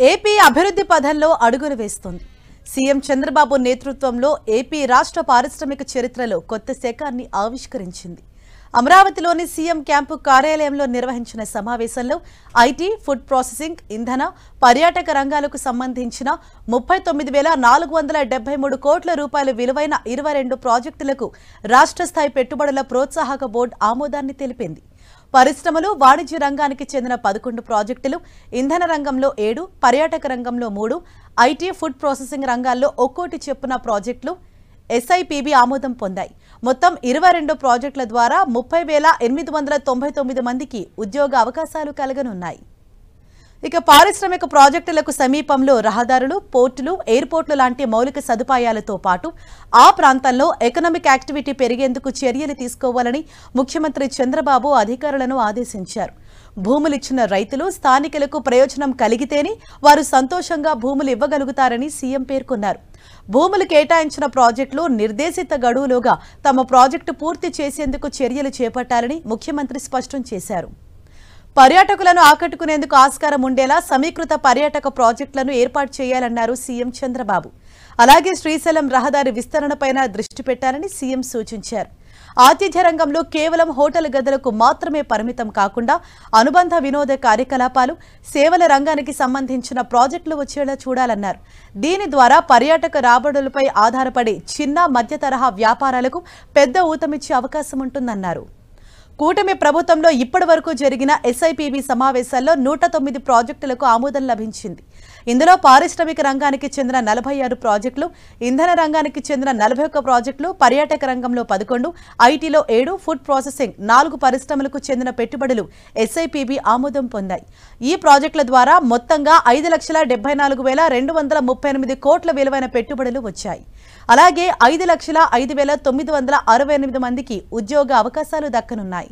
AP అభివృద్ధి పథంలో అడుగులు వేస్తుంది. సీఎం చంద్రబాబు నేతృత్వంలో ఏపీ రాష్ట్ర పారిశ్రామిక చరిత్రలో కొత్త శకాన్ని ఆవిష్కరించింది. అమరావతిలోని సీఎం క్యాంపు కార్యాలయంలో నిర్వహించిన సమావేశంలో ఐటీ, ఫుడ్ ప్రాసెసింగ్, ఇంధన, పర్యాటక రంగాలకు సంబంధించిన 39,473 కోట్ల రూపాయల విలువైన 22 ప్రాజెక్టులకు రాష్ట్ర స్థాయి పెట్టుబడుల ప్రోత్సాహక బోర్డు ఆమోదాన్ని తెలిపింది. పరిశ్రమలు, వాణిజ్య రంగానికి చెందిన 11 ప్రాజెక్టులు, ఇంధన రంగంలో 7, పర్యాటక రంగంలో 3, ఐటీ, ఫుడ్ ప్రాసెసింగ్ రంగాల్లో ఒక్కోటి చొప్పున ప్రాజెక్టులు ఎస్ఐపిబి ఆమోదం పొందాయి. మొత్తం 22 ప్రాజెక్టుల ద్వారా 30,899 మందికి ఉద్యోగ అవకాశాలు కలగనున్నాయి. ఇక పారిశ్రామిక ప్రాజెక్టులకు సమీపంలో రహదారులు, పోర్టులు, ఎయిర్పోర్టులు లాంటి మౌలిక సదుపాయాలతో పాటు ఆ ప్రాంతంలో ఎకనామిక్ యాక్టివిటీ పెరిగేందుకు చర్యలు తీసుకోవాలని ముఖ్యమంత్రి చంద్రబాబు అధికారులను ఆదేశించారు. భూములిచ్చిన రైతులు, స్థానికులకు ప్రయోజనం కలిగితేనే వారు సంతోషంగా భూములు ఇవ్వగలుగుతారని సీఎం పేర్కొన్నారు. భూములు కేటాయించిన ప్రాజెక్టులు నిర్దేశిత గడువులోగా తమ ప్రాజెక్టు పూర్తి చేసేందుకు చర్యలు చేపట్టాలని ముఖ్యమంత్రి స్పష్టం చేశారు. పర్యాటకులను ఆకట్టుకునేందుకు ఆస్కారం ఉండేలా సమీకృత పర్యాటక ప్రాజెక్టులను ఏర్పాటు చేయాలన్నారు సీఎం చంద్రబాబు. అలాగే శ్రీశైలం రహదారి విస్తరణపైన దృష్టి పెట్టాలని సీఎం సూచించారు. ఆతిథ్య రంగంలో కేవలం హోటల్ గదులకు మాత్రమే పరిమితం కాకుండా అనుబంధ వినోద కార్యకలాపాలు, సేవల రంగానికి సంబంధించిన ప్రాజెక్టులు వచ్చేలా చూడాలన్నారు. దీని ద్వారా పర్యాటక రాబడులపై ఆధారపడి చిన్న, మధ్య తరహా వ్యాపారాలకు పెద్ద ఊతమిచ్చే అవకాశం ఉంటుందన్నారు. కూటమి ప్రభుత్వంలో ఇప్పటి వరకు జరిగిన ఎస్ఐపిబి సమావేశాల్లో 109 ప్రాజెక్టులకు ఆమోదం లభించింది. ఇందులో పారిశ్రామిక రంగానికి చెందిన 46 ప్రాజెక్టులు, ఇంధన రంగానికి చెందిన 41 ప్రాజెక్టులు, పర్యాటక రంగంలో 11, ఐటీలో 7, ఫుడ్ ప్రాసెసింగ్ 4 పరిశ్రమలకు చెందిన పెట్టుబడులు ఎస్ఐపిబి ఆమోదం పొందాయి. ఈ ప్రాజెక్టుల ద్వారా మొత్తంగా 5,74,238 కోట్ల విలువైన పెట్టుబడులు వచ్చాయి. అలాగే 5,05,968 మందికి ఉద్యోగ అవకాశాలు దక్కనున్నాయి.